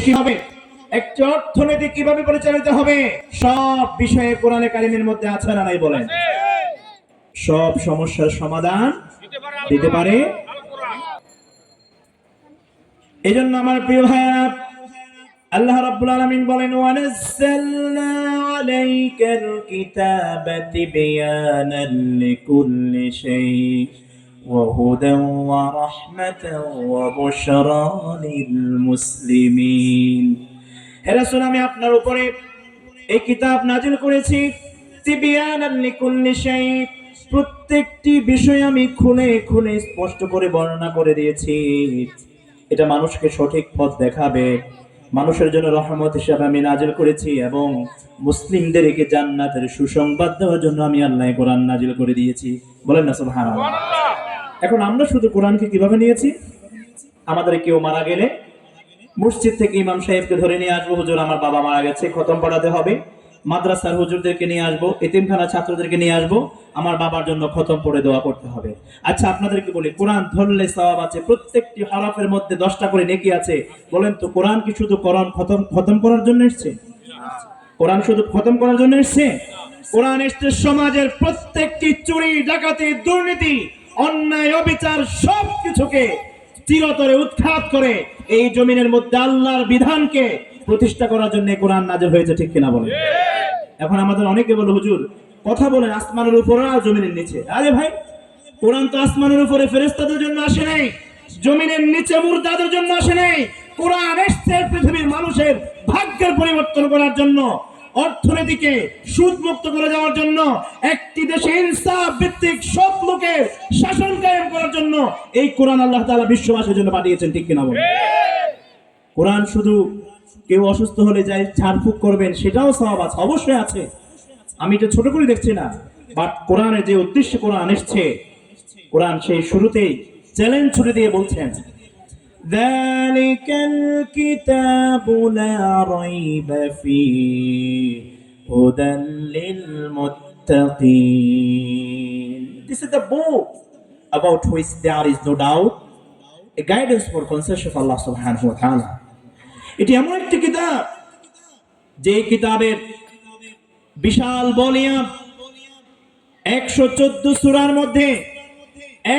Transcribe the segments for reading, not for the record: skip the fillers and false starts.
কিভাবে, একটি অর্থনীতি কিভাবে পরিচালিত হবে, সব বিষয়ে কোরআনে কারিমের মধ্যে আছে না নাই বলেন? সব সমস্যার সমাধান দিতে পারে। এজন্য আমার প্রিয় ভাইরা, আল্লাহ রাব্বুল আলামিন বলেন, ওয়ানাজ্জালনা আলাইকাল কিতাবা তিবয়ানান লিকুল্লি শাই ওয়া হুদান ওয়া রাহমাতান ওয়া বুশরা লিল মুসলিমিন। হে রাসূল, আমি আপনার উপরে এই কিতাব নাযিল করেছি তিবয়ানান লিকুল্লি শাই, প্রত্যেকটি বিষয় আমি খুলে খুলে স্পষ্ট করে বর্ণনা করে দিয়েছি। এটা মানুষকে সঠিক পথ দেখাবে, মানুষের জন্য রহমত হিসেবে আমি নাজিল করেছি, এবং মুসলিমদেরকে জান্নাতের সুসংবাদ দেওয়ার জন্য আমি আল্লাহ কোরআন নাজিল করে দিয়েছি। বলেন না সুবহানাল্লাহ। এখন আমরা শুধু কোরআনকে কিভাবে নিয়েছি? আমাদের কেউ মারা গেলে মসজিদ থেকে ইমাম সাহেবকে ধরে নিয়ে আসবো, হুজুর আমার বাবা মারা গেছে, খতম পড়াতে হবে। মাদ্রাসার হুজুরদেরকে নিয়ে আসবো, এতিমখানা ছাত্রদেরকে নিয়ে আসবো, আমার বাবার জন্য খতম পড়ে দোয়া করতে হবে। আচ্ছা, আপনাদেরকে বলি, কোরআন ধরলে সওয়াব আছে, প্রত্যেকটি হরফের মধ্যে 10টা করে নেকি আছে। বলেন তো, কোরআন কি শুধু কোরআন খতম করার জন্য এসেছে? কোরআন শুধু খতম করার জন্য এসেছে? কোরআন এসেছে সমাজের প্রত্যেকটি চুরি, ডাকাতি, দুর্নীতি, অন্যায়, অবিচার সবকিছুকে চিরতরে উৎখাত করে এই জমিনের মধ্যে আল্লাহর বিধানকে প্রতিষ্ঠা করার জন্য কোরআন নাযিল হয়েছে। ঠিক কিনা বলেন? এখন আমাদের অনেকে বলে, হুজুর কথা বলেন আসমানের উপরে আর জমিনের নিচে। আরে ভাই, কোরআন তো আসমানের উপরে ফেরেশতাদের জন্য আসে নাই, জমিনের নিচে মুর্দাদের জন্য আসে নাই। কোরআন এসেছে পৃথিবীর মানুষের ভাগ্যের পরিবর্তন করার জন্য, অর্থনীতিকে সুদমুক্ত করে যাওয়ার জন্য, একটি দেশে ইনসাফ ভিত্তিক সব লোকের শাসন কায়েম করার জন্য এই কোরআন আল্লাহ তাআলা বিশ্ববাসীর জন্য পাঠিয়েছেন। ঠিক কিনা বলেন? কোরআন শুধু কেউ অসুস্থ হলে যাই ঝাড়ফুঁক করবেন সেটাও সওয়াব আছে, অবশ্যই আছে, আমি এটা ছোট করে দেখছি না। বাট কোরআনের যে উদ্দেশ্যে কোরআন এসেছে, কোরআন সেই শুরুতেই চ্যালেঞ্জ ছুড়ে দিয়ে বলছেন, যালিকাল কিতাবু লা রাইবা ফীহি হুদাল লিল মুত্তাকিন। This is the book about which there is no doubt, a guidance for conscious of Allah subhanahu wa ta'ala. এটি এমন একটি কিতাব যে কিতাবের বিশাল ভলিউম 114 সূরার মধ্যে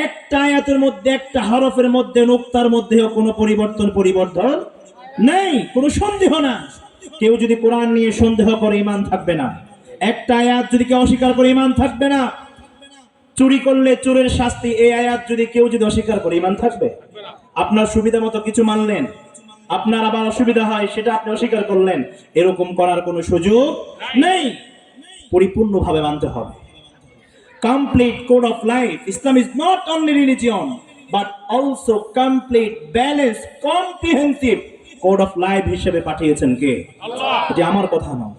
একটা আয়াতের মধ্যে, একটা হরফের মধ্যে, নুক্তার মধ্যেও কোনো পরিবর্তন নেই, কোনো সন্দেহ না। কেউ যদি কোরআন নিয়ে সন্দেহ করে ঈমান থাকবে না, একটা আয়াত যদি কেউ অস্বীকার করে ঈমান থাকবে না। চুরি করলে চোরের শাস্তি, এই আয়াত যদি কেউ অস্বীকার করে ঈমান থাকবে? আপনার সুবিধা মতো কিছু মানলেন, আপনার আবার অসুবিধা হয়, সেটা আপনি অস্বীকার করলেন, এরকম করার কোনো সুযোগ নেই। পরিপূর্ণভাবে মানতে হবে। Complete code of life. Islam is not only religion but also complete, balanced, comprehensive code of life হিসেবে পাঠিয়েছেন কে? আল্লাহ। এটা আমার কথা নয়।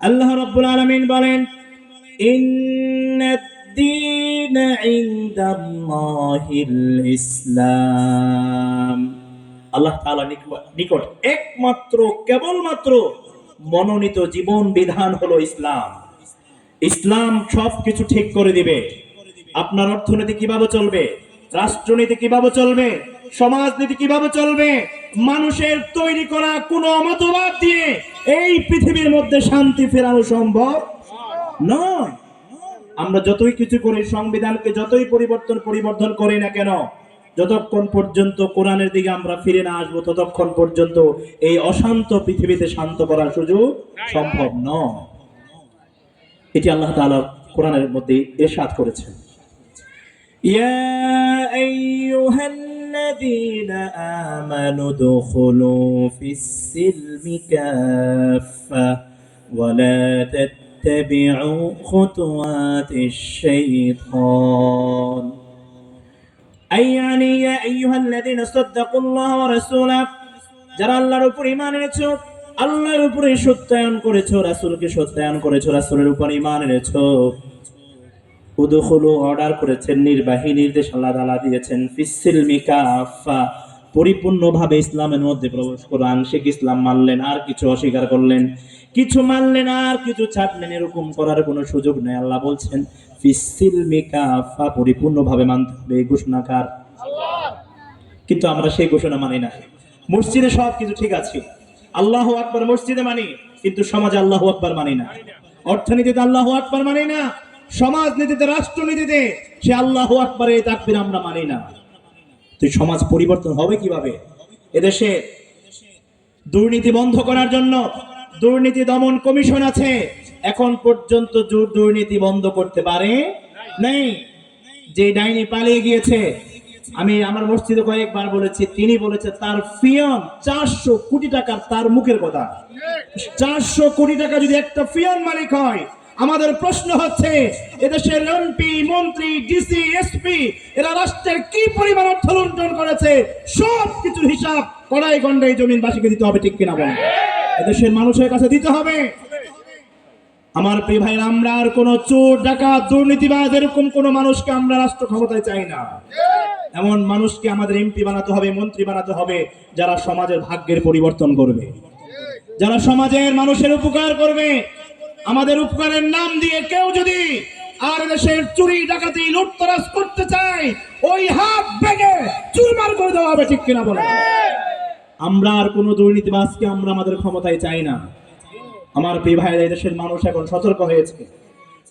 আল্লাহ রাব্বুল আলামিন বলেন, ইন্নাদ-দীনা ইনদাল্লাহিল ইসলাম। আল্লাহ তাআলা নিকট একমাত্র, কেবলমাত্র মনোনীত জীবন বিধান হলো ইসলাম। ইসলাম সবকিছু ঠিক করে দিবে। আপনার অর্থনীতি কিভাবে চলবে, রাষ্ট্রনীতি কিভাবে চলবে, সমাজনীতি কিভাবে চলবে, মানুষের তৈরি করা কোন মতবাদ দিয়ে এই পৃথিবীর মধ্যে শান্তি ফেরানো সম্ভব নয়। আমরা যতই কিছু করি, সংবিধানকে যতই পরিবর্তন করি না কেন, যতক্ষণ পর্যন্ত কোরআনের দিকে আমরা ফিরে না আসবো, ততক্ষণ পর্যন্ত এই অশান্ত পৃথিবীতে শান্ত করার সুযোগ সম্ভব নয়। এটি আল্লাহ তাআলা কোরআনের মধ্যে ইরশাদ করেছেন, ইয়া আইয়ুহাল্লাযীনা আমানু দুখুলু ফিস-সিলমি কাফা ওয়া লা তাত্তাবি'উ খুতুওয়াতিশ শাইতান। আইয়ানি ইয়া আইয়ুহাল্লাযীনা সাদ্দাকুল্লাহ ওয়া রাসূলাহু, যারা আল্লাহর উপর ঈমান এনেছো, আল্লাহর উপরে সত্যায়ন করেছো, রাসূলকে সত্যায়ন করেছো, রাসূলের উপর ঈমান এনেছো, উদখুলু অর্ডার করেছেন, নির্বাহী নির্দেশ আল্লাহ তাআলা দিয়েছেন, ফিস-সিলমি কাফা, পরিপূর্ণভাবে ইসলামের মধ্যে প্রবেশ করো। আংশিক ইসলাম মানলেন আর কিছু অস্বীকার করলেন, কিছু মানলেন আর কিছু ছাড়লেন, এরকম করার কোনো সুযোগ নেই। আল্লাহ বলছেন ফিস-সিলমি কাফা, পরিপূর্ণভাবে মানতে হবে। এই ঘোষণাকার আল্লাহ, কিন্তু আমরা সেই ঘোষণা মানি না। মসজিদে সব কিছু ঠিক আছে, আল্লাহু আকবার মসজিদে মানি, কিন্তু সমাজে আল্লাহু আকবার মানি না। অর্থনীতিতে আল্লাহু আকবার মানি না, সমাজনীতিতে রাষ্ট্রনীতিতে সে আল্লাহু আকবারের তাকবীর আমরা মানি না। তো সমাজ পরিবর্তন হবে কিভাবে? এদেশে দুর্নীতি বন্ধ করার জন্য দুর্নীতি দমন কমিশন আছে, এখন পর্যন্ত দুর্নীতি বন্ধ করতে পারে নাই। যে ডাইনি পালিয়ে গিয়েছে, আমি আমার মসজিদে কয়েকবার বলেছি, তিনি বলেছে তার পিয়ন 400 কোটি টাকার, তার মুখের কথা। 400 কোটি টাকা যদি একটা পিয়ন মালিক হয়, আমাদের প্রশ্ন হচ্ছে এদেশের এমপি, মন্ত্রী, ডিসি, এসপি এরা রাষ্ট্রের কি পরিমাণ অর্থ লুণ্ঠন করেছে, সব কিছুর হিসাব কড়াই গন্ডাই জমিনবাসীকে দিতে হবে, ঠিক কিনা বলেন? এদেশের মানুষের কাছে দিতে হবে। আমার প্রিয় ভাই, আমরা আর কোন চোর, ডাকাত, দুর্নীতিবাজ এরকম কোন মানুষকে আমরা রাষ্ট্র ক্ষমতায় চাই না। এমন মানুষকে আমাদের এমপি বানাতে হবে, মন্ত্রী বানাতে হবে, যারা সমাজের ভাগ্যের পরিবর্তন করবে, যারা সমাজের মানুষের উপকার করবে। আমাদের উপকারের নাম দিয়ে কেউ যদি আর দেশের চুরি, ডাকাতি, লুটতরাজ করতে চায়, ওই হাত ভেঙে চুরমার করে দেওয়া হবে, ঠিক কিনা বলেন? আমরা আর কোন দুর্নীতিবাজকে আমরা আমাদের ক্ষমতায় চাই না। আমার প্রিয় ভাইরা, দেশের মানুষ এখন সতর্ক হয়েছে।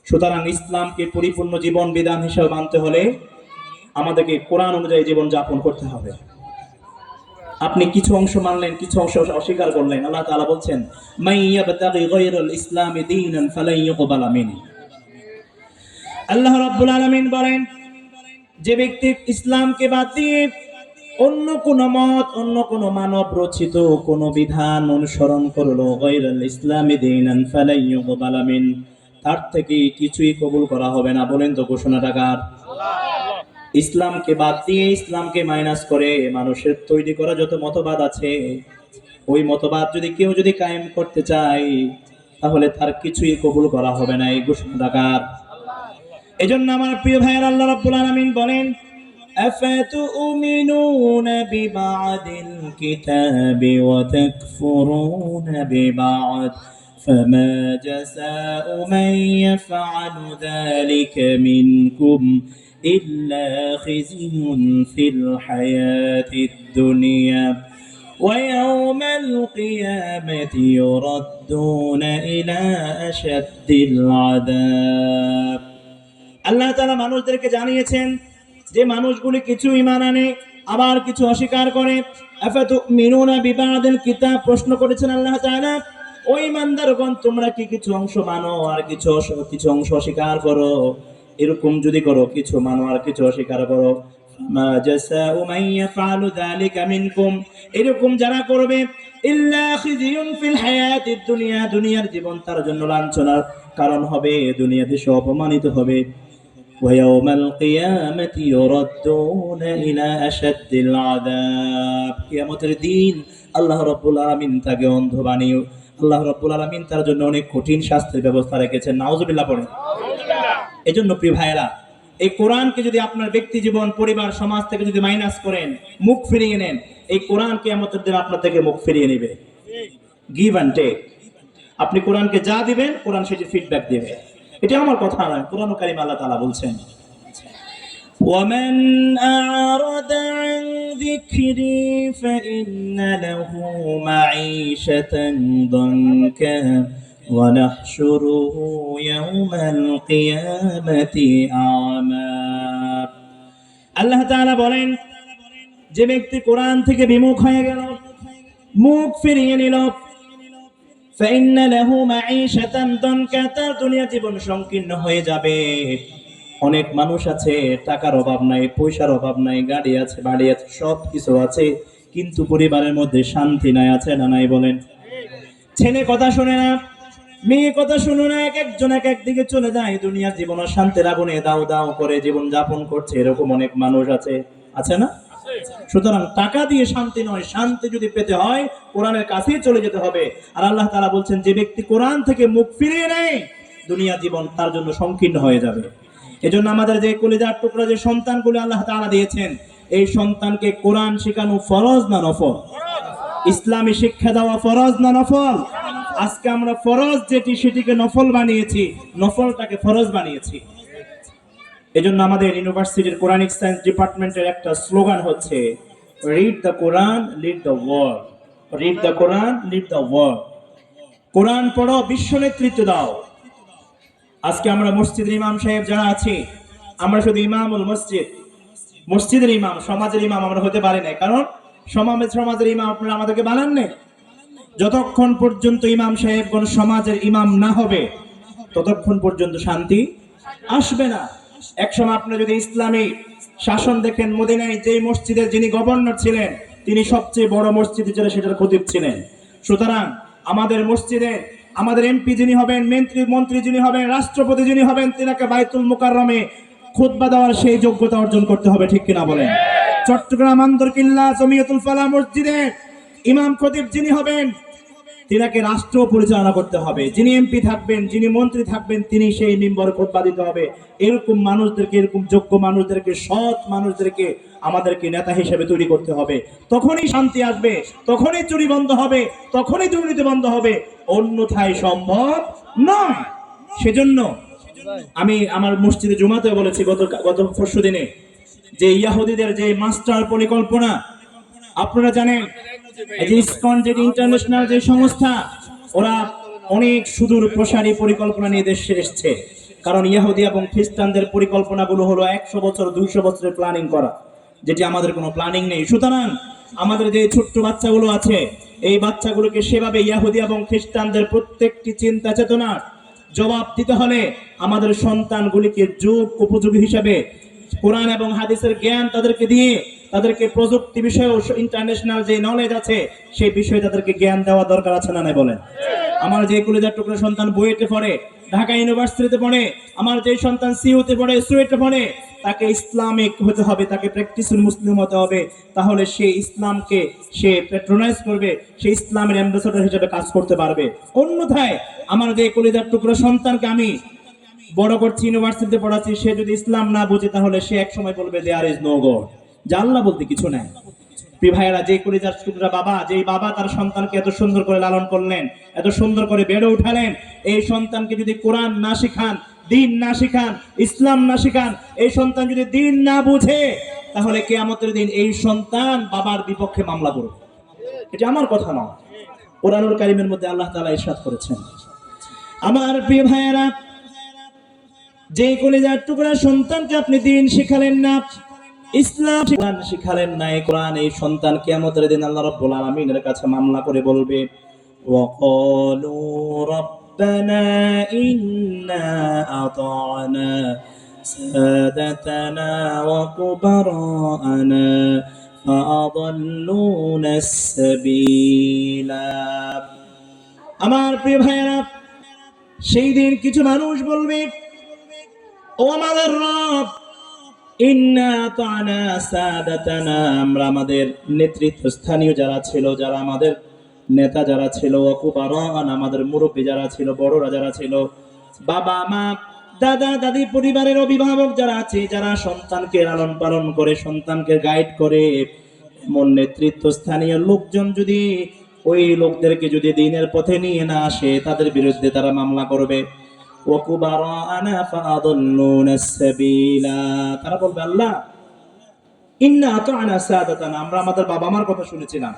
সুতরাং ইসলামকে পরিপূর্ণ জীবন বিধান হিসেবে মানতে হলে আমাদেরকে কোরআন অনুযায়ী জীবন যাপন করতে হবে। আপনি কিছু অংশ মানলেন, কিছু অংশ অস্বীকার করলেন। আল্লাহ তাআলা বলছেন, মাইয়াবতাগি গায়রাল ইসলামি দীনান ফালাই ইউকবালা মিন। আল্লাহ রাব্বুল আলামিন বলেন, যে ব্যক্তি ইসলামকে বাদ দিয়ে অন্য কোন মত, অন্য কোন মানব রচিত কোন বিধান অনুসরণ করলো, গায়রাল ইসলামি দীনান ফালাই ইউকবালা মিন, তার থেকে কিছুই কবুল করা হবে না। বলেন তো ঘোষণাটা কার? ইসলামকে বাদ দিয়ে ইসলামকে মাইনাস করে মানুষের তৈরি করা যত মতবাদ আছে, ওই মতবাদ যদি কেউ কায়েম করতে চায়, তাহলে তার কিছুই কবুল করা হবে না। এই ঘোষণাটা কার? এজন্য আমার প্রিয় ভাইয়ের, আল্লাহ রাব্বুল আলামিন বলেন, আফাতুমিনুনা বিবাদিল কিতাবি ওয়া তাকফুরুনা বিবাদ فما جزاء من يفعل ذلك منكم إلا خزي في الحياة الدنيا ويوم القيامة يردون إلى أشد العذاب। আল্লাহ তাআলা মানুষদেরকে জানিয়েছেন যে মানুষগুলি কিছু ঈমান আনে, আবার কিছু অস্বীকার করে। আফাতুমিনুনা বিবাদিল কিতাব, প্রশ্ন করেছেন আল্লাহ তাআলা, ওই ইমানদারগণ তোমরা কি কিছু অংশ মানো আর কিছু অংশ অস্বীকার করো? এরকম যদি করো, কিছু মানো আর কিছু অস্বীকার করো, মা জাযাউ মান ইয়াফআলু যালিকা মিনকুম, এরকম যারা করবে, ইল্লা খিজিয়ুন ফিল হায়াতিদ দুনিয়া, দুনিয়ার জীবন তার জন্য লাঞ্ছনার কারণ হবে, দুনিয়াতে সে অপমানিত হবে। ওয়া ইয়াউমাল কিয়ামাতি ইউরাদ্দুনা ইলা আশাদ্দিল আযাব, কিয়ামতের দিন আল্লাহ রাব্বুল আলামিন তাকে অন্ধ বানিয়ে, আল্লাহ রাব্বুল আলামিন তার জন্য অনেক কঠিন শাস্তির ব্যবস্থা রেখেছেন। নাউজুবিল্লাহ পড়েন। এজন্য প্রিয় ভাইয়েরা, এই কোরআনকে যদি আপনার ব্যক্তি জীবন, পরিবার, সমাজ থেকে যদি মাইনাস করেন, মুখ ফিরিয়ে নেন, এই কোরআন কিয়ামতের দিন আপনার থেকে মুখ ফিরিয়ে নেবে। Give and take. আপনি কোরআনকে যা দিবেন, কোরআন সেটি ফিডব্যাক দেবে। এটা আমার কথা নয়, কোরআন কারীম আল্লাহ তাআলা বলছেন, ومن أعرض عن ذكري فإن له معيشة ضنكا ونحشره يوم القيامة أعمى। আল্লাহ তাআলা বলেন, যে ব্যক্তি কোরআন থেকে বিমুখ হয়ে গেল, মুখ ফিরিয়ে নিল, فإن له معيشة ضنكا, তার দুনিয়া জীবন সংকীর্ণ হয়ে যাবে। অনেক মানুষ আছে, টাকার অভাব নাই, পয়সার অভাব নাই, গাড়ি আছে, বাড়ি আছে, সব কিছু আছে, কিন্তু পরিবারের মধ্যে শান্তি নাই। আছে না নাই বলেন? ছেলে কথা শুনে না, মেয়ে কথা শুনে না, এক একজন এক একদিকে চলে যায়, দুনিয়ার জীবন শান্তির আগুনে দাও দাও করে জীবন যাপন করছে। এরকম অনেক মানুষ আছে, আছে না? সুতরাং টাকা দিয়ে শান্তি নয়, শান্তি যদি পেতে হয় কোরআনের কাছেই চলে যেতে হবে। আর আল্লাহ তাআলা বলছেন, যে ব্যক্তি কোরআন থেকে মুখ ফিরিয়ে নেয়, দুনিয়া জীবন তার জন্য সংকীর্ণ হয়ে যাবে। এজন্য আমাদের যে কলিজার টুকরা যে সন্তানগুলো আল্লাহ তাআলা দিয়েছেন, এই সন্তানকে কোরআন শেখানো ফরজ না নফল? ইসলামী শিক্ষা দেওয়া ফরজ না নফল? আজকে আমরা ফরজ যেটি, সেটিকে নফল বানিয়েছি, নফলটাকে ফরজ বানিয়েছি। এজন্য আমাদের ইউনিভার্সিটির কোরআনিক সায়েন্স ডিপার্টমেন্টের একটা স্লোগান হচ্ছে, read the Quran, lead the world. Read the Quran, lead the world. কোরআন পড়ো, বিশ্ব নেতৃত্ব দাও। আজকে আমরা মসজিদের ইমাম সাহেব যারা আছি, আমরা শুধু ইমামুল মসজিদ, মসজিদের ইমাম, সমাজের ইমাম আমরা হতে পারি না। কারণ সমাজের ইমাম আপনারা আমাদেরকে বানান নেই। যতক্ষণ পর্যন্ত ইমাম সাহেবগণ সমাজের ইমাম না হবে, ততক্ষণ পর্যন্ত শান্তি আসবে না। একসময় আপনারা যদি ইসলামী শাসন দেখেন, মদিনায় যে মসজিদের যিনি গভর্নর ছিলেন, তিনি সবচেয়ে বড় মসজিদ ছিলেন, সেটার খতিব ছিলেন। সুতরাং আমাদের মসজিদে আমাদের এমপি যিনি হবেন, মন্ত্রী যিনি হবেন, রাষ্ট্রপতি যিনি হবেন, তিনাকে বাইতুল মুকাররমে খুতবা দেওয়ার সেই যোগ্যতা অর্জন করতে হবে, ঠিক কিনা বলেন? চট্টগ্রাম আন্দরকিল্লা জমিয়তুল ফালাহ মসজিদে ইমাম খতিব যিনি হবেন, তিনাকে রাষ্ট্র পরিচালনা করতে হবে। যিনি এমপি থাকবেন, যিনি মন্ত্রী থাকবেন, তিনি সেই মিম্বরে খুতবা দিতে হবে। এরকম মানুষদেরকে, এরকম যোগ্য মানুষদেরকে, সৎ মানুষদেরকে আমাদেরকে নেতা হিসেবে তৈরি করতে হবে। তখনই শান্তি আসবে, তখনই চুরি বন্ধ হবে, তখনই দুর্নীতি বন্ধ হবে, অন্যথায় সম্ভব নয়। সেজন্য আমি আমার মসজিদে জুমাতে বলেছি গত পরশু দিনে, যে ইয়াহুদীদের যে মাস্টার পরিকল্পনা, আপনারা জানেন যে ইসকন যে ইন্টারন্যাশনাল যে সংস্থা, ওরা অনেক সুদূর প্রসারী পরিকল্পনা নিয়ে দেশে এসছে। কারণ ইহুদি এবং খ্রিস্টানদের পরিকল্পনাগুলো হলো 100 বছর 200 বছরের প্ল্যানিং করা, যেটি আমাদের কোনো প্ল্যানিং নেই। সুতরাং আমাদের যে ছোট্ট বাচ্চাগুলো আছে, এই বাচ্চাগুলোকে সেভাবে ইহুদি এবং খ্রিস্টানদের প্রত্যেকটি চিন্তা চেতনা জবাব দিতে হলে আমাদের সন্তানগুলিকে যুগ উপযোগী হিসেবে কোরআন এবং হাদিসের জ্ঞান তাদেরকে দিয়ে, তাদেরকে প্রযুক্তি বিষয়ে ইন্টারন্যাশনাল যে নলেজ আছে সেই বিষয়ে তাদেরকে জ্ঞান দেওয়া দরকার আছে না নাই বলেন? আমার যে কলেজার টুকরা সন্তান বুয়েটে পড়ে, ঢাকা ইউনিভার্সিটিতে পড়ে, আমার যে সন্তান সিইউতে পড়ে, সুয়েটে পড়ে, তাকে ইসলামিক হতে হবে, তাকে প্র্যাকটিসুল মুসলিম হতে হবে। তাহলে সে ইসলামকে সে প্যাট্রোনাইজ করবে, সে ইসলামের অ্যাম্বাসেডর হিসেবে কাজ করতে পারবে। অন্যথায় আমার যে কলেজার টুকরা সন্তানকে আমি বড় করছি, ইউনিভার্সিটিতে পড়াচ্ছি, সে যদি ইসলাম না বুঝে, তাহলে সে এক সময় বলবে দেয়ার ইজ নো গড, যে আল্লাহ বলতে কিছু নাই। প্রিয় ভাইয়েরা, যে কলিজার টুকরা বাবা, যেই বাবা তার সন্তানকে এত সুন্দর করে লালন করলেন, এত সুন্দর করে বেড়ে উঠালেন, এই সন্তানকে যদি কোরআন না শিখান, দিন না শিখান, ইসলাম না শিখান, এই সন্তান যদি দিন না বুঝে, তাহলে কিয়ামতের দিন এই সন্তান বাবার বিপক্ষে মামলা করবে। এটা আমার কথা নয়, কোরআনুল কারীমের মধ্যে আল্লাহ তাআলা ইরশাদ করেছেন। আমার প্রিয় ভাইয়েরা, যে কলিজার টুকরা সন্তানকে আপনি দিন শিখালেন না, ইসলাম শিখালেন না, এই কোরআন, এই সন্তান কিয়ামতের দিন আল্লাহ রাব্বুল আলামিনের কাছে মামলা করে বলবে, ওয়াকালু রাব্বানা ইন্না আতা'না সাদাতানা ওয়া কুবারানা ফাআদাল্লুনা আস-সাবিলা। আমার প্রিয় ভাইয়েরা, সেই দিন কিছু মানুষ বলবে, ও আমাদের রব, ইন্না আতা'না সাদাতানা, আমরা আমাদের নেতৃত্ব স্থানীয় যারা ছিল, যারা আমাদের নেতা যারা ছিল, ওয়া কুবারানা, আমাদের মুরব্বী যারা ছিল, বড়রা যারা ছিল, বাবা মা দাদা দাদি, পরিবারের অভিভাবক যারা আছে, যারা সন্তানকে লালন পালন করে, সন্তানকে গাইড করে, এমন নেতৃত্ব স্থানীয় লোকজন যদি ওই লোকদেরকে যদি দ্বীনের পথে নিয়ে না আসে, তাদের বিরুদ্ধে তারা মামলা করবে। তারা বলবে, আল্লাহ, ইন্না আতা'না সাদাতানা, আমরা আমাদের বাবা মার কথা শুনেছিলাম,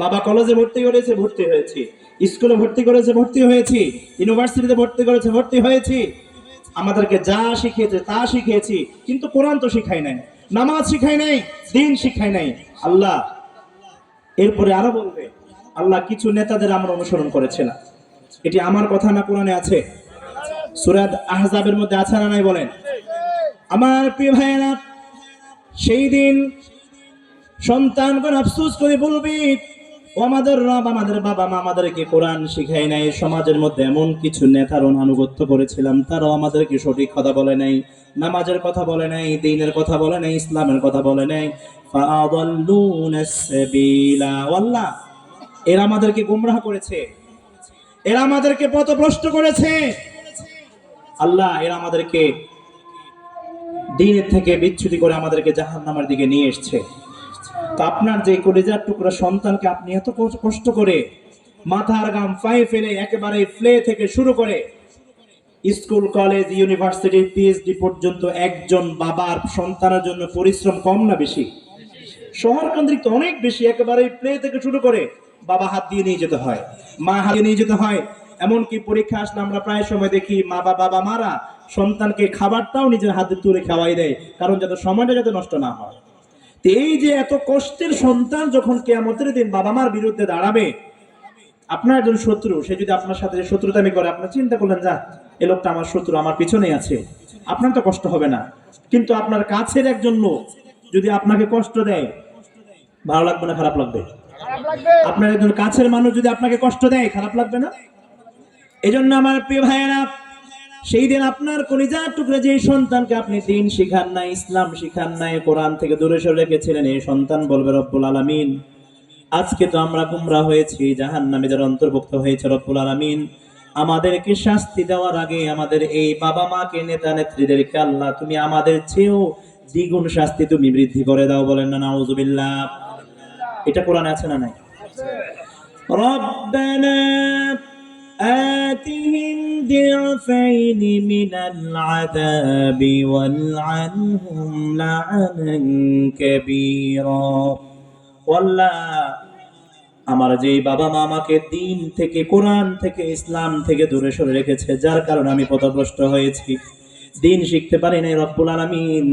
বাবা কলেজে ভর্তি করেছে, ভর্তি হয়েছি, স্কুলে ভর্তি করেছে, ভর্তি হয়েছি, ইউনিভার্সিটিতে ভর্তি করেছে, ভর্তি হয়েছি, আমাদেরকে যা শিখিয়েছে তা শিখিয়েছি, কিন্তু কোরআন তো শিখাই নাই, নামাজ শিখাই নাই, দিন শিখাই নাই। আল্লাহ এরপরে আরো বলবে, আল্লাহ, কিছু নেতাদের আমরা অনুসরণ করেছিলাম, এটি আমার কথা না, কোরআনে আছে, সূরা আহজাবের মধ্যে আছে না নাই বলেন? আমার প্রিয় ভাইয়েরা, সেই দিন সন্তানগণ আফসোস করে বলবে, ও আমাদের রব, আমাদের বাবা মা আমাদেরকে কোরআন শিখায় নাই, সমাজের মধ্যে এমন কিছু নেতার আনুগত্য করেছিলাম, তারাও আমাদেরকে সঠিক কথা বলে নাই, নামাজের কথা বলে নাই, দ্বীনের কথা বলে নাই, ইসলামের কথা বলে নাই, ফাআদাল্লুনা আস-সাবিলা। আল্লাহ, এরা আমাদেরকে গোমরাহ করেছে, এরা আমাদেরকে পথভ্রষ্ট করেছে। আল্লাহ, এরা আমাদেরকে দ্বীনের থেকে বিচ্যুতি করে আমাদেরকে জাহান্নামের দিকে নিয়ে এসেছে। তো আপনার যে কলিজার টুকরা সন্তানকে আপনি এত কষ্ট করে মাথার ঘাম পায়ে ফেলে একেবারে প্লে থেকে শুরু করে স্কুল, কলেজ, ইউনিভার্সিটি, পিএইচডি পর্যন্ত একজন বাবার সন্তানের জন্য পরিশ্রম কম না বেশি? শহর কেন্দ্রিক তো অনেক বেশি, একেবারে প্লে থেকে শুরু করে বাবা হাত দিয়ে নিয়ে যেতে হয়, মা হাত দিয়ে নিয়ে যেতে হয়। এমনকি পরীক্ষা আসলে আমরা প্রায় সময় দেখি বাবা মারা সন্তানকে খাবারটাও নিজের হাতে তুলে খাওয়াই দেয়, কারণ যাতে সময়টা যাতে নষ্ট না হয়। তো এই যে এত কষ্টের সন্তান যখন কিয়ামতের দিন বাবা মার বিরুদ্ধে দাঁড়াবে, আপনার একজন শত্রু সে যদি আপনার সাথে শত্রুতামি করে, আপনি চিন্তা করলেন যা এ লোকটা আমার শত্রু, আমার পিছনেই আছে, আপনার তো কষ্ট হবে না। কিন্তু আপনার কাছের একজন লোক যদি আপনাকে কষ্ট দেয়, ভালো লাগবে না খারাপ লাগবে? আপনার একজন কাছের মানুষ যদি আপনাকে কষ্ট দেয়, খারাপ লাগবে না? এজন্য আমার প্রিয় ভাইয়েরা, সেই দিন আপনার কলিজার টুকরা যে সন্তানকে আপনি দ্বীন শিখান নাই, ইসলাম শিখান নাই, কোরআন থেকে দূরে সরে রেখেছিলেন, এই সন্তান বলবে রব্বুল আলামিন আজকে তো আমরা গুমরা হয়েছি, জাহান্নামে যারা অন্তর্ভুক্ত হয়েছে, রব্বুল আলামিন আমাদেরকে শাস্তি দেওয়ার আগে আমাদের এই বাবা মাকে, নেতা নেত্রীদেরকে আল্লাহ তুমি আমাদের চেয়েও দ্বিগুণ শাস্তি তুমি বৃদ্ধি করে দাও। বলেন না নাউযুবিল্লাহ? এটা কোরআনে আছে না নাই? রব্বানা آتهم ضعفين من العذاب والعنهم لعنا كبيرا। والله আমার যে বাবা মা আমাকে দ্বীন থেকে, কোরআন থেকে, ইসলাম থেকে দূরে সরে রেখেছে, যার কারণে আমি পথভ্রষ্ট হয়েছি, দ্বীন শিখতে পারি নাই, রব্বুল আলামিন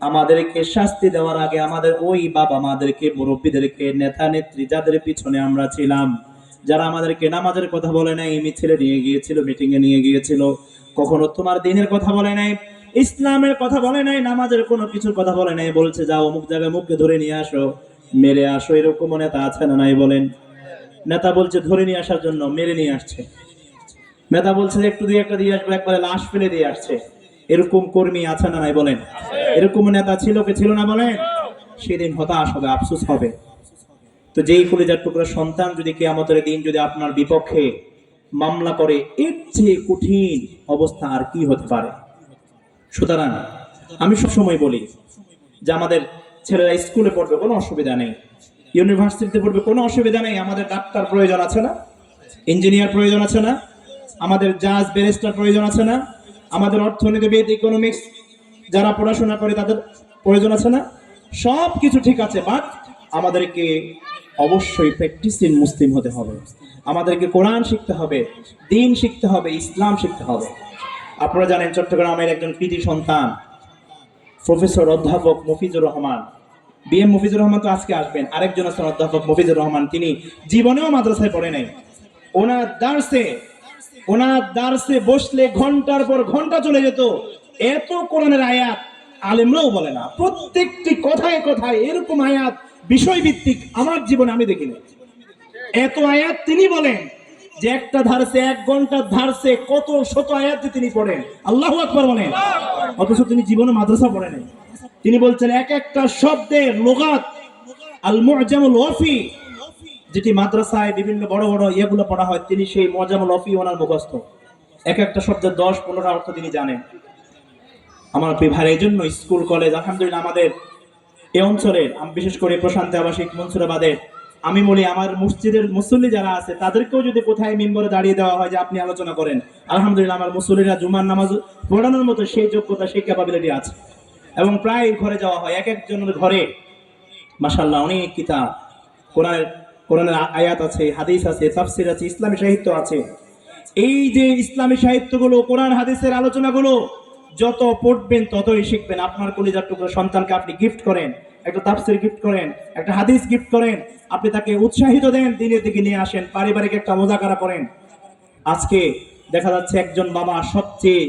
আমাদেরকে শাস্তি দেওয়ার আগে আমাদের ওই বাবা মাদেরকে, মুরব্বীদেরকে, নেতা নেত্রী যাদের পিছনে আমরা ছিলাম, যারা আমাদেরকে নামাজের কথা বলে নাই, মিছিলে নিয়ে গিয়েছিল, মিটিং এ নিয়ে গিয়েছিল, কখনো তোমার দ্বীনের কথা বলে নাই, ইসলামের কথা বলে নাই, নামাজের কোনো কিছুর কথা বলে নাই, বলছে যাও অমুক জায়গায় মুখকে ধরে নিয়ে আসো, মেরে আসো, এরকম নেতা আছে না নাই বলেন? নেতা বলছে ধরে নিয়ে আসার জন্য, মেরে নিয়ে আসছে। নেতা বলছে একটু দিয়ে একটা দিয়ে আসবে, একবারে লাশ ফেলে দিয়ে আসছে। এরকম কর্মী আছে না নাই বলেন? এরকম নেতা ছিল কি ছিল না বলেন? সেদিন হতাশ হবে, আফসোস হবে। তো যেই কলিজার টুকরা সন্তান যদি কিয়ামতের দিন যদি আপনার বিপক্ষে মামলা করে, এর চেয়ে কঠিন অবস্থা আর কি হতে পারে? সুতরাং আমি সবসময় বলি যে আমাদের ছেলেরা স্কুলে পড়বে, কোনো অসুবিধা নেই, ইউনিভার্সিটিতে পড়বে, কোনো অসুবিধা নেই, আমাদের ডাক্তার প্রয়োজন আছে না? ইঞ্জিনিয়ার প্রয়োজন আছে না? আমাদের জাজ ব্যারিস্টার প্রয়োজন আছে না? আমাদের অর্থনীতিবিদ, ইকোনমিক্স যারা পড়াশোনা করে তাদের প্রয়োজন আছে না? সব কিছু ঠিক আছে, বাট আমাদেরকে অবশ্যই প্র্যাকটিসিং মুসলিম হতে হবে, আমাদেরকে কোরআন শিখতে হবে, দ্বীন শিখতে হবে, ইসলাম শিখতে হবে। আপনারা জানেন চট্টগ্রামের একজন কৃতি সন্তান প্রফেসর অধ্যাপক মফিজুর রহমান, বিএম মফিজুর রহমান তো আজকে আসবেন, আরেকজন আছেন অধ্যাপক মফিজুর রহমান, তিনি জীবনেও মাদ্রাসায় পড়ে নাই। ওনার দার্সে বসলে ঘন্টার পর ঘন্টা চলে যেত, এত কোরআনের আয়াত আলেমরাও বলে না, প্রত্যেকটি কথায় কথায় এরকম আয়াত বিষয়ভিত্তিক আমার জীবনে আমি দেখিনি। এত আয়াত তিনি বলেন যে একটা ধারসে, 1 ঘন্টার ধারসে কত শত আয়াত তিনি পড়েন, আল্লাহু আকবার বলেন। অথচ তিনি জীবনে মাদ্রাসা পড়েন নাই। তিনি বলছেন এক একটা শব্দের লুগাত, আল মুআজামুল ওয়াফি, যেটি মাদ্রাসায় বিভিন্ন বড় বড় ইয়েগুলো পড়া হয়, তিনি সেই মুআজামুল ওয়াফি ওনার মুখস্থ, এক একটা শব্দের 10-15 অর্থ তিনি জানেন। আমার ভাইয়ের এই জন্য স্কুল কলেজ আলহামদুলিল্লাহ আমাদের এই অঞ্চলের, বিশেষ করে প্রশান্তি আবাসিক মনসুরাবাদের, আমি বলি আমার মসজিদের মুসল্লি যারা আছে তাদেরকেও যদি কোথায় মিম্বরে দাঁড়িয়ে দেওয়া হয় যে আপনি আলোচনা করেন, আলহামদুলিল্লাহ আমার মুসল্লিরা জুমার নামাজ পড়ানোর মতো সেই যোগ্যতা, সেই ক্যাপাবিলিটি আছে। এবং প্রায় ঘরে যাওয়া হয়, এক একজনের ঘরে মাশাআল্লাহ অনেক কিতাব, কোরআনের আয়াত আছে, হাদিস আছে, তাফসীর আছে, ইসলামী সাহিত্য আছে। এই যে ইসলামী সাহিত্যগুলো, কোরআন হাদিসের আলোচনাগুলো যত পড়বেন ততই শিখবেন। আপনার কলিজার টুকরা সন্তানকে আপনি গিফট করেন, একটা তাফসীর গিফট করেন, একটা হাদিস গিফট করেন, আপনি তাকে উৎসাহিত দেন, দিনের দিকে নিয়ে আসেন, পারিবারিক একটা মোজাকারা করেন। আজকে দেখা যাচ্ছে একজন বাবা সবচেয়ে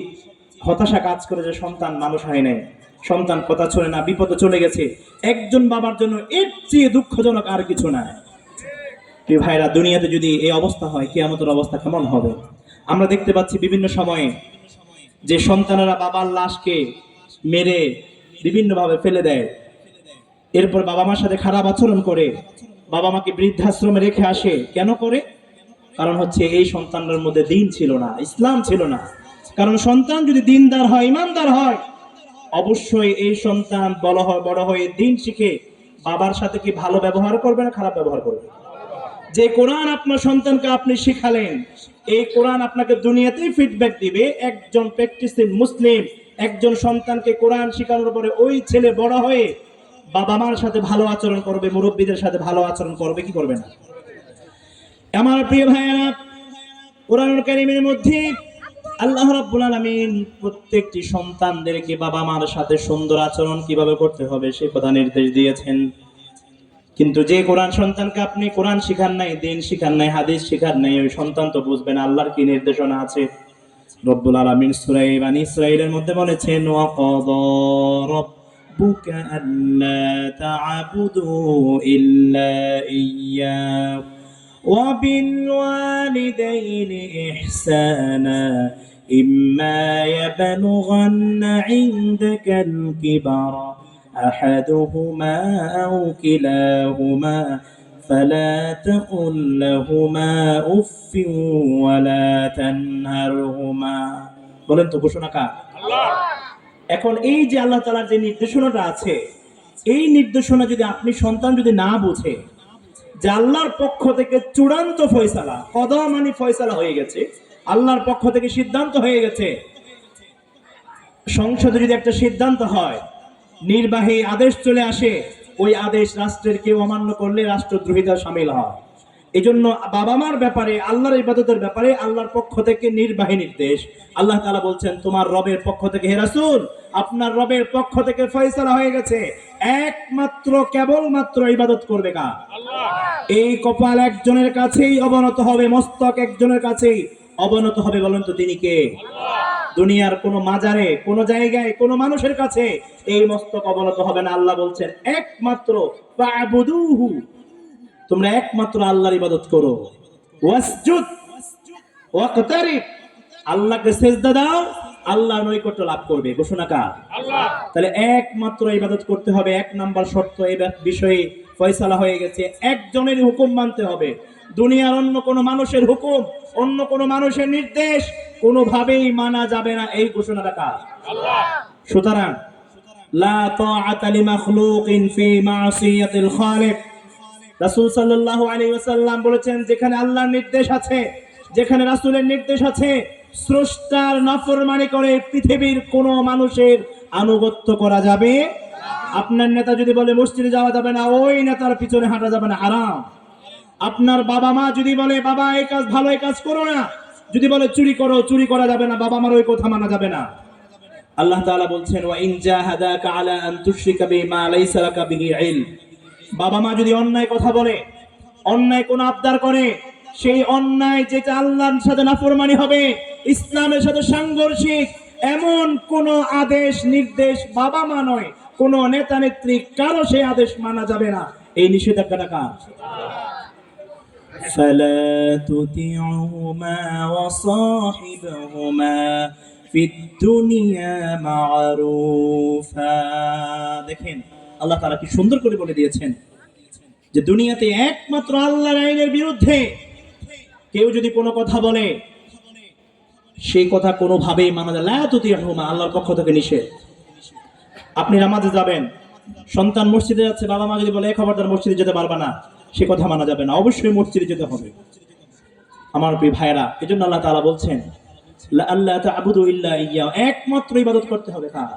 হতাশা কাজ করে যে সন্তান মানুষ হয় নাই, সন্তান কথা চলে না, বিপদে চলে গেছে। একজন বাবার জন্য এর চেয়ে দুঃখজনক আর কিছু নাই। প্রিয় ভাইরা, দুনিয়াতে যদি এই অবস্থা হয়, কিয়ামতের অবস্থা কেমন হবে? আমরা দেখতে পাচ্ছি বিভিন্ন সময়ে যে সন্তানেরা বাবার লাশকে মেরে বিভিন্নভাবে ফেলে দেয়, এরপর বাবা মার সাথে খারাপ আচরণ করে, বাবা মাকে বৃদ্ধাশ্রমে রেখে আসে। কেন করে? কারণ হচ্ছে এই সন্তানদের মধ্যে দ্বীন ছিল না, ইসলাম ছিল না। কারণ সন্তান যদি দ্বীনদার হয়, ইমানদার হয়, অবশ্যই এই সন্তান বড় হয়ে দ্বীন শিখে বাবার সাথে কি ভালো ব্যবহার করবে না খারাপ ব্যবহার করবে? যে কোরআন আপনার সন্তানকে আপনি শিখালেন, এই কোরআন আপনাকে দুনিয়াতেই ফিডব্যাক দিবে। একজন প্র্যাকটিসিং মুসলিম একজন সন্তানকে কোরআন শেখানোর পরে ওই ছেলে বড় হয়ে বাবা মার সাথে ভালো আচরণ করবে, মুরব্বীদের সাথে ভালো আচরণ করবে, কি করবে না? আমার প্রিয় ভাইয়েরা, কোরআনুল কারীমের মধ্যে আল্লাহ রাব্বুল আলামিন প্রত্যেকটি সন্তানদেরকে বাবা মার সাথে সুন্দর আচরণ কিভাবে করতে হবে সে কথা নির্দেশ দিয়েছেন। কিন্তু যে কোরআন সন্তানকে আপনি কোরআন শিখান নাই, দিন শিখান নাই, হাদিস শিখান নাই, ওই সন্তান তো বুঝবে না আল্লাহর কি নির্দেশনা আছে। রব্বুল আলামিন সূরা বানী ইসরাঈলের মধ্যে বলেছেন, ওয়া ক্বাদা রাব্বুকা আল্লা তা'বুদু ইল্লা ইয়্যাহু ওয়া বিল ওয়ালিদাইনি ইহসানা ইম্মা ইয়াবলুগান্না ইনদাকাল কিবারা أحدهما أو كلاهما فلا تقل لهما أف ولا تنهرهما। বলেন তো ঘোষণা কার? আল্লাহ। এখন এই যে আল্লাহ তাআলার যে নির্দেশনাটা আছে, এই নির্দেশনা যদি আপনি সন্তান যদি না বুঝে যে আল্লাহর পক্ষ থেকে চূড়ান্ত ফয়সালা, কদা মানে ফয়সালা হয়ে গেছে, আল্লাহর পক্ষ থেকে সিদ্ধান্ত হয়ে গেছে, সংসদে যদি একটা সিদ্ধান্ত হয়, নির্বাহী আদেশ চলে আসে, ওই আদেশ রাষ্ট্রের কেউ অমান্য করলে রাষ্ট্রদ্রোহিতা শামিল হয়। এই জন্য বাবা মার ব্যাপারে, আল্লাহর ইবাদতের ব্যাপারে আল্লাহর পক্ষ থেকে নির্বাহী নির্দেশ। আল্লাহ তাআলা বলছেন, তোমার রবের পক্ষ থেকে হে রাসূল, আপনার রবের পক্ষ থেকে ফয়সালা হয়ে গেছে, একমাত্র কেবলমাত্র ইবাদত করবে কার? আল্লাহ। এই কপাল একজনের কাছেই অবনত হবে, মস্তক একজনের কাছেই অবনত হবে। বলেন তো তিনি কে? আল্লাহ। দুনিয়ার কোন মাজারে, কোন জায়গায়, কোন মানুষের কাছে এই মস্তক অবনত হবে না। আল্লাহ বলছেন একমাত্র ফা'বুদুহু, তোমরা একমাত্র আল্লাহর ইবাদত করো। ওয়াসজুদ ওয়াকতারিব, আল্লাহকে সিজদা দাও, আল্লাহ নৈকট্য লাভ করবে। ঘোষণা কার? আল্লাহ। তাহলে একমাত্র ইবাদত করতে হবে, এক নাম্বার শর্ত এই বিষয়ে ফয়সালা হয়ে গেছে, একজনের হুকুম মানতে হবে। দুনিয়ার অন্য কোন মানুষের হুকুম, অন্য কোন মানুষের নির্দেশ কোনোভাবেই মানা যাবে না, এই ঘোষণাটা কার? আল্লাহ। সুতরাং লা তাআতা লিমাখলুকিন ফি মাসিয়াতিল খালিক, রাসূল সাল্লাল্লাহু আলাইহি ওয়াসাল্লাম বলেছেন, যেখানে আল্লাহর নির্দেশ আছে, যেখানে রাসূলের নির্দেশ আছে, স্রষ্টার নাফরমানি করে পৃথিবীর কোন মানুষের আনুগত্য করা যাবে না। আপনার নেতা যদি বলে মসজিদে যাওয়া যাবে না, ওই নেতার পিছনে হাঁটা যাবে না, হারাম। আপনার বাবা মা যদি বলে বাবা এই কাজ ভালো, এই কাজ করো না, যদি বলে চুরি করো, চুরি করা যাবে না, বাবা মার ওই কথা মানা যাবে না। আল্লাহ তাআলা বলছেন, ওয়া ইন জাহাদাকা আলা আন তুশরিকা বিমা লাইসা লাকা বিহি ইলম, বাবা মা যদি অন্যায় কথা বলে, অন্যায় কোন আবদার করে, সেই অন্যায় যেটা আল্লাহর সাথে নাফরমানি হবে, ইসলামের সাথে সাংঘর্ষিক, এমন কোন আদেশ নির্দেশ বাবা মা নয়, কোন নেতা নেত্রী, কারো সেই আদেশ মানা যাবে না। এই নিষেধাজ্ঞাটা কার? فلا تطعهما وصاحبهما في الدنيا معروفا। দেখেন আল্লাহ তাআলা কি সুন্দর করে বলে দিয়েছেন যে দুনিয়াতে একমাত্র আল্লাহর আইনের বিরুদ্ধে কেউ যদি কোনো কথা বলে, সেই কথা কোনোভাবেই মানা যায় না। লা তুতিহুমা, আল্লাহর পক্ষ থেকে নিষেধ। আপনি নামাজে যাবেন, সন্তান মসজিদে যাচ্ছে, বাবা মা যদি বলে খবরদার মসজিদে যেতে পারবা না, সে কথা মানা যাবে না, অবশ্যই মসজিদে যেতে হবে। আমার প্রিয় ভাইরা, এজন্য আল্লাহ তাআলা বলছেন আল্লাহ তা'বুদু ইল্লা ইয়্যাহু, একমাত্র ইবাদত করতে হবে কার?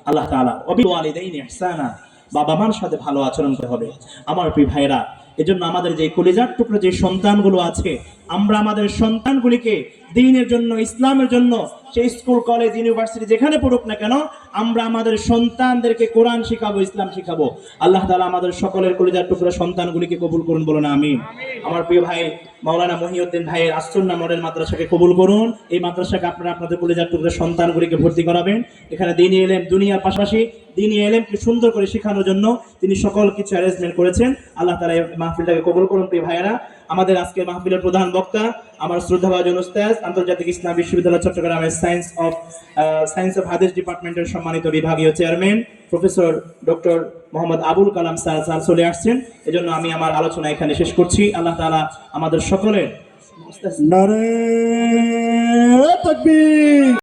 আল্লাহ তাআলা। ওয়া বিল ওয়ালিদাইনি ইহসানা, বাবা মার সাথে ভালো আচরণ করতে হবে। আমার প্রিয় ভাইরা, এজন্য আমাদের যে কলিজার টুকরো যে সন্তানগুলো আছে, আমরা আমাদের সন্তানগুলিকে দ্বীনের জন্য, ইসলামের জন্য, সেই স্কুল কলেজ ইউনিভার্সিটি যেখানে পড়ুক না কেন, আমরা আমাদের সন্তানদেরকে কোরআন শিখাবো, ইসলাম শিখাবো। আল্লাহ তাআলা আমাদের সকলের কলিজার টুকরো সন্তানগুলিকে কবুল করুন, বলুন আমিন। আমার প্রিয় ভাই মাওলানা মহিউদ্দিন ভাইয়ের আসসুন্নাহ মডেল মাদ্রাসাকে কবুল করুন। এই মাদ্রাসাকে আপনারা আপনাদের কলিজার টুকরো সন্তানগুলিকে ভর্তি করাবেন। এখানে দ্বীনি ইলম, দুনিয়ার পাশাপাশি দ্বীনি ইলমকে সুন্দর করে শেখানোর জন্য তিনি সকল কিছু অ্যারেঞ্জমেন্ট করেছেন। আল্লাহ তাআলা এই মাহফিলটাকে কবুল করুন। প্রিয় ভাইয়েরা, আমাদের আজকের মাহফিলের প্রধান বক্তা আমার শ্রদ্ধাভাজন উস্তাদ, আন্তর্জাতিক ইসলাম বিশ্ববিদ্যালয় চট্টগ্রামের সায়েন্স অফ হাদিস ডিপার্টমেন্টের সম্মানিত বিভাগীয় chairman professor doctor Mohammad Abul Kalam sir চলে আসছেন। এজন্য আমি আমার আলোচনা এখানে শেষ করছি। আল্লাহ তাআলা আমাদের সকলের নারে তাকবীর।